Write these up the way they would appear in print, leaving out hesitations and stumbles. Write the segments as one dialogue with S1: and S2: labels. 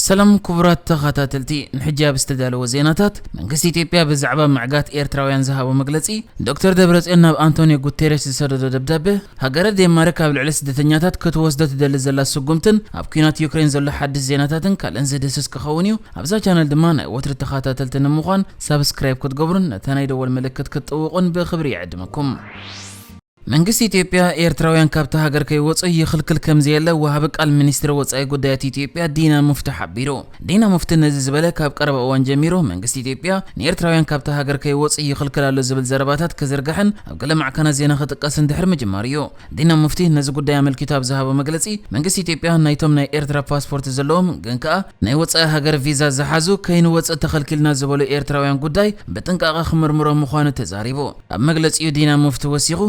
S1: سلام كبرات تخاتلتي نحجاب استدالو وزيناتات منقسي إثيوبيا بزعبا معقات إيرتراويان زهابو مقلتي دكتور دبرتسيان ناب أنطونيو غوتيريش سردو دبدابه هاجر دنمارك بالعلس دتنياتات كتوسدت دلزلا سقمتن أبكينات يوكرين زل حد زيناتاتن كالنز دسس كخونيو أبزا channel دمان وتر تخاتلتن مخان سبسكرايب كتقبرن تناي دول ملكت كتوقن بخبري يعدمكم መንግስት ኢትዮጵያ ኤርትራውያን ካብታ ሀገር ከይወጽኡ ይኽልክል ከምዘየለ ወሃብ ቃል ሚኒስትር ወጻኢ ጉዳያት ኢትዮጵያ ዲና ሙፍቲ ሓቢሩ ዲና ሙፍቲ ነዚ ዝበለ ካብ ቀረበ እዋን ጀሚሩ መንግስት ኢትዮጵያ ንኤርትራውያን ካብታ ሀገር ከይወጽኡ ይኽልክል ኣሎ ዝብል ዘረባታት ከዘርግሕን ኣብ ገለ ማዕከና ዜና ክጥቀስን ድሕሪ ምጅማር እዩ ዲና ሙፍቲ ነዚ ጉዳይ ኣመልኪቱ ኣብ ዝሃቦ መግለጺ መንግስት ኢትዮጵያ ናይቶም ናይ ኤርትራ ፓስፖርት ዘለዎም ግን ከኣ ናይ ወጻኢ ሀገር ቪዛ ዝሓዙ ከይንወጽእ ተኸልኪልና ዝበሉ ኤርትራውያን ጉዳይ ብጥንቃቐ ክምርምሮ ምዃኑ ተዛሪቡ ኣብ መግለጺኡ ዲና ሙፍቲ ወሲኹ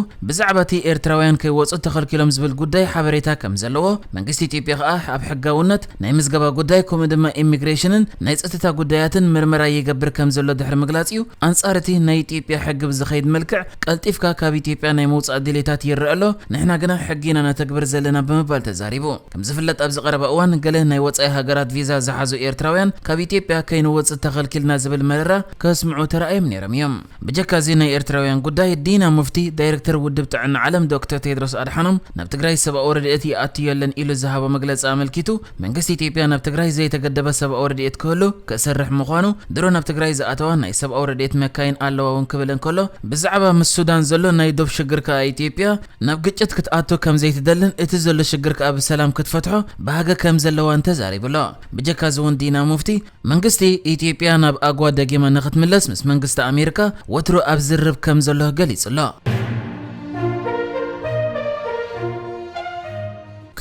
S1: ብዛዕባቲ ኤርትራውያን ከይወጽኡ ተኸልኪሎም ዝብል ጉዳይ ሓበሬታ ከም ዘለዎ መንግስት ኢትዮጵያ ከኣ ኣብ ሕጋውነት ናይ ምዝገባ ጉዳይ ከምኡ ድማ ኢሚግሬሽንን ናይ ጸጥታ ጉዳያትን ምርመራ ይገብር ከም ዘሎ ድሕሪ ምግላጽዩ አንጻርቲ ናይ ኢትዮጵያ ሕግ ብዝኸይድ መልክዕ ቀልጢፍካ ካብ ኢትዮጵያ ናይ መውጻእ ድሌታት ይርአሎ ንሕና ግና ሕጊና ነተግብር ዘለና ብምባል ተዛሪቡ ከም ዝፍለጥ ኣብ ዝቐረበ እዋን ገለ ናይ ወጻኢ ሃገራት ቪዛ ዝሓዙ ኤርትራውያን ካብ ኢትዮጵያ ከይንወጽእ ተኸልኪልና ዝብል መረራ ከስምዑ ተራእዮም ነይሮም እዮም ብጀካዚ ናይ ኤርትራውያን ጉዳይ ዲና ሙፍቲ ዳይሬክተር ውድብ ጥዕና ዓለም ዶክተር ቴድሮስ አድሓኖም ናብ ትግራይ ሰብኣዊ ረድኤት ይኣትየለን ኢሉ ዝሃቦ መግለጺ ኣመልኪቱ መንግስት ኢትዮጵያ ናብ ትግራይ ዘይተገደበ ሰብኣዊ ረድኤት ክህሉ ክሰርሕ ምዃኑ ድሮ ናብ ትግራይ ዝኣተዋ ናይ ሰብኣዊ ረድኤት መካይን ኣለዋ እውን ክብል እንከሎ ብዛዕባ ምስ ሱዳን ዘሎ ናይ ዶብ ሽግር ከኣ ኢትዮጵያ ናብ ግጭት ክትኣቱ ከም ዘይትደልን እቲ ዘሎ ሽግር ከኣ ብሰላም ክትፈትሖ ባህገ ከም ዘለዋ ተዛሪቡሎ ብጀካዚ እውን ዲና ሙፍቲ መንግስቲ ኢትዮጵያ ናብ ኣጓ ደጊማ ንኽትምለስ ምስ መንግስቲ ኣሜሪካ ወትሩ ኣብ ዝርብ ከም ዘሎ ገሊጹሎ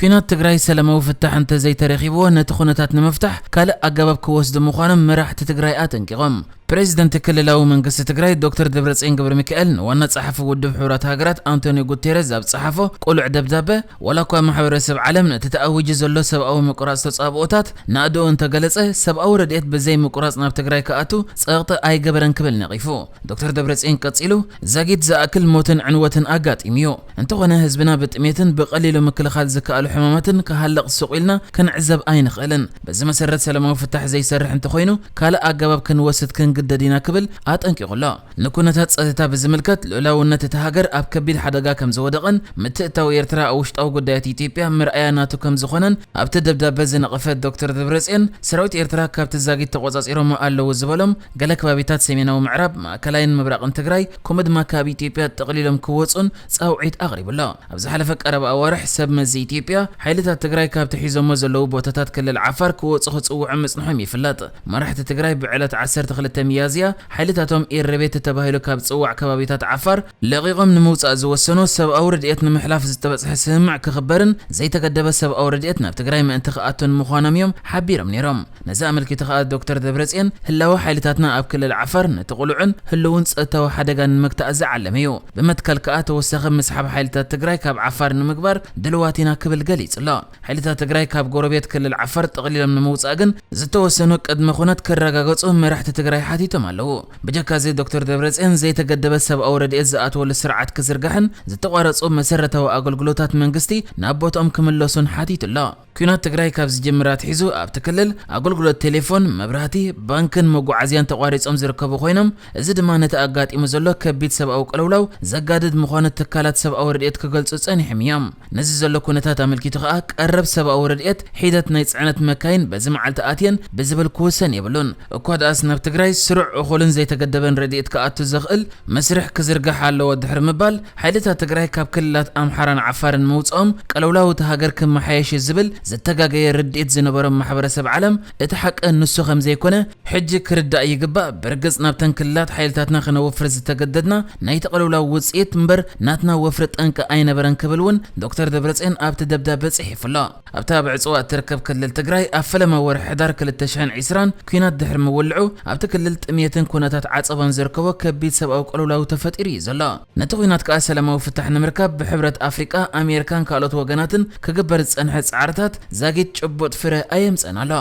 S1: ኩናት ትግራይ ሰላማዊ ፍታሕ እንተ ዘይተረኺብዎ ነቲ ኩነታት ንምፍታሕ ካልእ ኣገባብ ክወስዱ ምዃኖም መራሕቲ ትግራይ ኣጠንቂቖም ፕሬዝደንት ክልላዊ መንግስቲ ትግራይ ዶክተር ደብረጽዮን ገብረ ሚካኤል ዋና ጸሓፊ ውድብ ሕብራት ሃገራት አንቶኒዮ ጉቴሬስ ኣብ ጸሓፎ ቁሉዕ ደብዳቤ ወላኳ ማሕበረሰብ ዓለም ነቲ ተኣውጅ ዘሎ ሰብኣዊ ምቁራጽ ተጻብኦታት ናእድኦ እንተገለጸ ሰብኣዊ ረድኤት ብዘይ ምቁራጽ ናብ ትግራይ ከኣቱ ጸቕጢ ኣይገበረን ክብል ነቒፉ ዶክተር ደብረጽዮን ቀጺሉ ዘጊት ዝኣክል ሞትን ዕንወትን ኣጋጢምዩ እንተኾነ ህዝብና ብጥሜትን ብቐሊሉ ምክልኻል ዝከኣሉ ሕማማትን ክሃለቕ ስቑኢልና ክንዕዘብ ኣይንኽእልን በዚ መሰረት ሰላማዊ ፍታሕ ዘይሰርሕ እንተኾይኑ ካልእ ኣገባብ ክንወስድ ገደዲና ክብል ኣጠንቂቑሎ ንኩነታት ጸጥታ ብዝምልከት ልዑላውነት እቲ ሃገር ኣብ ከቢድ ሓደጋ ከም ዝወደቐን ምትእታው ኤርትራ ኣብ ውሽጣዊ ጉዳያት ኢትዮጵያ ምርኣያ ናቱ ከም ዝኾነን ኣብቲ ደብዳቤ ዝነቐፈት ዶክተር ደብረጽዮን ሰራዊት ኤርትራ ካብቲ ዛጊት ተቆጻጺሮም ኣለዉ ዝበሎም ገለ ከባቢታት ሰሜናዊ ምዕራብ ማእከላይን ምብራቕን ትግራይ ከምኡ ድማ ካብ ኢትዮጵያ ጠቕሊሎም ክወጹን ጻውዒት ኣቕሪቡሎ ኣብ ዝሓለፈ ቀረባ ኣዋርሕ ሰብ መዚ ኢትዮጵያ ሓይልታት ትግራይ ካብቲ ሒዞሞ ዘለዉ ቦታታት ክልል ዓፋር ክወጹ ክጽውዑ ምጽንሖም ይፍለጥ መራሕቲ ትግራይ ብዕለት 12 ሚያዝያ ሓይልታቶም ኤረቤት ተባሂሉ ካብ ጽዋዕ ከባቢታት ዓፋር ለቂቆም ንምውጻእ ዝወሰኑ ሰብኣዊ ረድኤት ንምሕላፍ ዝተበጽሐ ስምምዕ ክኽበርን ዘይተገደበ ሰብኣዊ ረድኤት ናብ ትግራይ ምእንቲ ክኣቱን ምዃኖም እዮም ሓቢሮም ነይሮም ነዚ ኣመልኪቱ ከኣ ዶክተር ደብረጽዮን ህላዊ ሓይልታትና ኣብ ክልል ዓፋር ነቲ ቁልዑን ህልውን ጸጥታዊ ሓደጋ ንምግታእ ዝዓለመ እዩ ብመትከል ከኣ ተወሳኺ ምስሓብ ሓይልታት ትግራይ ካብ ዓፋር ንምግባር ድልዋቲና ክብል ገሊጹሎ ሓይልታት ትግራይ ካብ ጎረቤት ክልል ዓፋር ጠቕሊሎም ንምውጻእ ግን ዝተወሰኑ ቅድመ ኩነት ከረጋገጹ መራሕቲ ትግራይ ሓቲቶም ኣለዉ ብጀካዚ ዶክተር ደብረጽዮን ዘይተገደበ ሰብኣዊ ረድኤት ዝኣተወሉ ስርዓት ክዝርጋሕን ዝተቋረጹ መሰረታዊ ኣገልግሎታት መንግስቲ ናብ ቦታኦም ክምለሱን ሓቲቱሎ ኩናት ትግራይ ካብ ዝጅምራት ሒዙ ኣብቲ ክልል ኣገልግሎት ቴሌፎን መብራህቲ ባንክን መጓዓዝያን ተቋሪጾም ዝርከቡ ኮይኖም እዚ ድማ ነቲ ኣጋጢሙ ዘሎ ከቢድ ሰብኣዊ ቅልውላው ዘጋድድ ምዃኑ ትካላት ሰብኣዊ ረድኤት ክገልጹ ጸኒሖም እዮም ነዚ ዘሎ ኩነታት ኣመልኪቱ ከኣ ቀረብ ሰብኣዊ ረድኤት ሒደት ናይ ጽዕነት መካይን በዚ መዓልቲ ኣትየን ብዝብል ክውሰን የብሉን እኳ ደኣስ ናብ ትግራይ ስሩዕ እኹልን ዘይተገደበን ረድኤት ከኣቱ ዘኽእል መስርሕ ክዝርጋሕ ኣለዎ ድሕሪ ምባል ሓይልታት ትግራይ ካብ ክልላት ኣምሓራን ዓፋርን መውጽኦም ቀለውላው እቲ ሃገር ክመሓየሽ ዝብል ዝተጋገየ ረድኤት ዝነበሮም ማሕበረሰብ ዓለም እቲ ሓቂ ንሱ ከም ዘይኮነ ሕጂ ክርዳእ ይግባእ ብርግጽ ናብተን ክልላት ሓይልታትና ክነወፍር ዝተገደድና ናይ ተቐለውላው ውጽኢት እምበር ናትና ወፍሪ ጠንቂ ኣይነበረን ክብል እውን ዶክተር ደብረጽዮን ኣብቲ ደብዳቤ ጽሒፉሎ ኣብታ ብዕጽዋ እትርከብ ክልል ትግራይ ኣብ ፈለማ ወርሒ ሕዳር 2020 ኩናት ድሕሪ ምውልዑ ኣብቲ ክልል ጥሜትን ኩነታት ዓጸባን ዝርከቦ ከቢድ ሰብኣዊ ቅልውላው ተፈጢሩ እዩ ዘሎ ነቲ ኩናት ከኣ ሰላማዊ ፍታሕ ንምርካብ ብሕብረት ኣፍሪቃ ኣሜሪካን ካልኦት ወገናትን ክግበር ዝጸንሐ ጻዕርታት ዛጊት ጭቡጥ ፍረ ኣየምጸን ኣሎ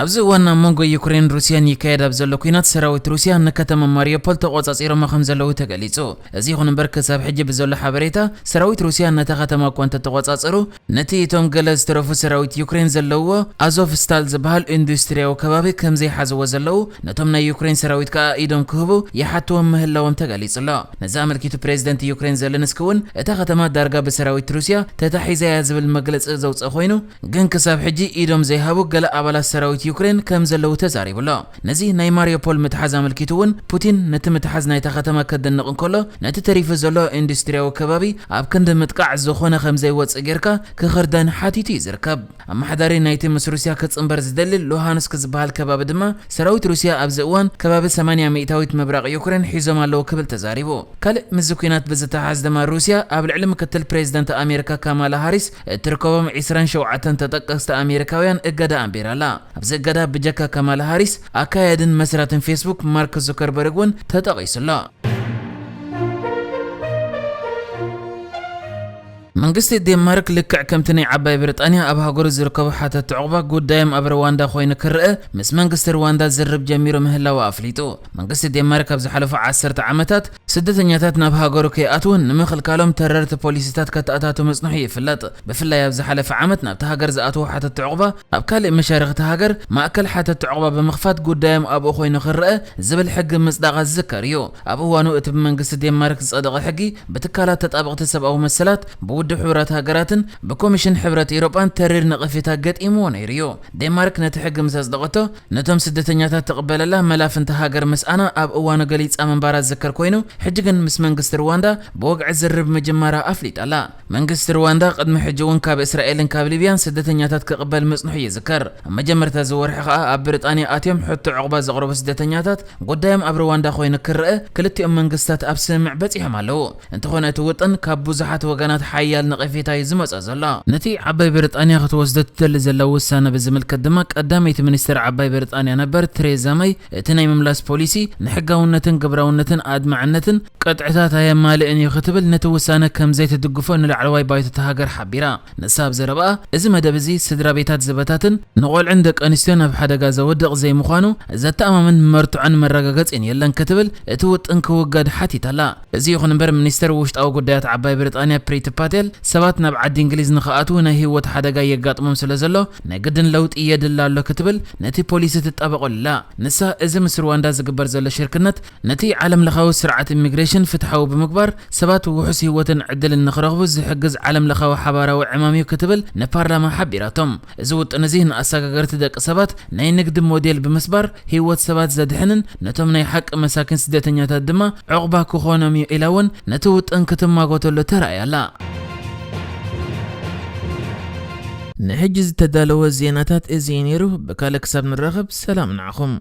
S1: أبزو وانا مونغو يوكرين روسيا نيكايد أبزلو كينات سراويت روسيا نكتم ماريوبول تقوص إيرو مخمزلو تقاليتو أزي خون بركة ساب حجي بزولو حبريتا سراويت روسيا نتاختم أكوانت تقوص إيرو نتي توم غلز تروفو سراويت يوكرين زلو أزوف ستال زبهال إندستريا وكبابي كم زي حزو زلو نتومنا يوكرين سراويت كا إيدوم كهبو يحطو مهلوهم تقاليتو نزامل كيتو بريزيدنت يوكرين زلنسكون اتاختم دارغا بسراويت روسيا تتحيزا يازبل مجلس زوص أخوينو جن كساب حجي إيدوم زي هابو قلا أبالا سراويت يوكرين كم زلو تزاري بلا نزي ناي ماريوبول متحزا ملكيتون بوتين نت متحز ناي تختما كدنقن كله نت تريف زلو اندستريا وكبابي اب كند متقع زخونه خمزي وص غيركا كخردان حاتيتي زركب اما حداري نايت مس روسيا كصنبر زدلل لوهانسك زبال كباب دما سراويت روسيا اب زوان كباب 800 مبرق يوكرين حيزما لو كبل تزاريبو كل مزكينات بزتحز دما روسيا اب العلم كتل بريزيدنت امريكا كامالا هاريس تركوبم 27 تطقست امريكاويان اجدا امبيرالا زقدا بجكا كمال هاريس أكايدن مسرات فيسبوك مارك زوكربيرغ تتقيس الله منقست الدنمارك لكع كمتني عباي بريطانيا أبها غرز ركبوا حتى تعقبا قدام أب رواندا خوين كرأ مس منقست رواندا زرب جميرو مهلا وافليتو منقست الدنمارك أبز حلفوا 10 عامات سدتنياتات نبها غروكي أتون نمخل كالوم تررت بوليسيتات كتأتاتو مصنوحي فلات بفلا يبز حلف عامت نبتها غرز أتو حتى تعقبا أبكال مشارغ تهاجر ما أكل حتى تعقبا بمخفات قدام أبو خوين كرأ زبل حق مصداق الذكريو أبو وانو اتب منقست الدنمارك صدق حقي بتكالات تطابق تسب أو مسلات بود حورات هاجراتن بكوميشن حبرات أوروبان ترير نقفيتا قد إيمون إيريو دنمارك نتحق مساس دغتو نتوم سدتنياتات تقبل الله ملافن تهاجر مس أنا أب أوانو قليت أمن بارات ذكر كوينو حجن مس منقست رواندا بوقع الزرب مجمرة أفليت الله منقست رواندا قد محجون كاب إسرائيل كاب ليبيان سدتنياتات كقبل مسنحي ذكر أما جمرت زور حقا أب بريطانيا آتيم حتى عقبة زغرب سدتنياتات قدام أب رواندا خوين كرأ كلتي أم منقستات أب سمع بتيهم علو انت خونا توطن كاب بوزحات وقنات حيال نقفيتا يزمص زلا نتي عباي بريطانيا خطوزدت تل زلو وسانه بزمل كدمك قداميت منستر عباي بريطانيا نبر تريزا ماي تناي مملاس بوليسي نحقاونتن قبراونتن ادمعنتن قطعتات هي مالئن يختبل نتوسانه كم زيت دغفو نلعلواي بايت تهاجر حبيرا نساب زربا از مدبزي سدرا بيتات زبتاتن نقول عندك انستينا بحدغا زودق زي مخانو زتامن مرتعن مرغغص ان يلن كتبل اتوط انكوغد حتيتلا ازي يخون بر منستر وشطاو غدايات عباي بريطانيا بريت باتل سبات نبعد انجليز نخاتو نا هيوت حدغا يغاطمم سلازلو نغدن لوط يدلالو كتبل نتي بوليس تطابقلا نسا از مس رواندا زغبر زل شركنت نتي عالم لخاو سرعه إميغريشن فتحوا بمقبر سبات وحس هيوتن عدل النخرغو زحجز عالم لخاو حبارو عمامي كتبل نبارلاما حبيراتهم زوت نزين اساغرت دق سبات ناي نقد موديل بمسبر هيوت سبات زدحنن نتوم ناي حق مساكن سدتنياتات دما عقبا كوخونامي الهون نتوت انكتم ماغوتلو ترايالا نحجز تدالو الزيناتات ازينيرو بكالك سب نرغب سلام نعخم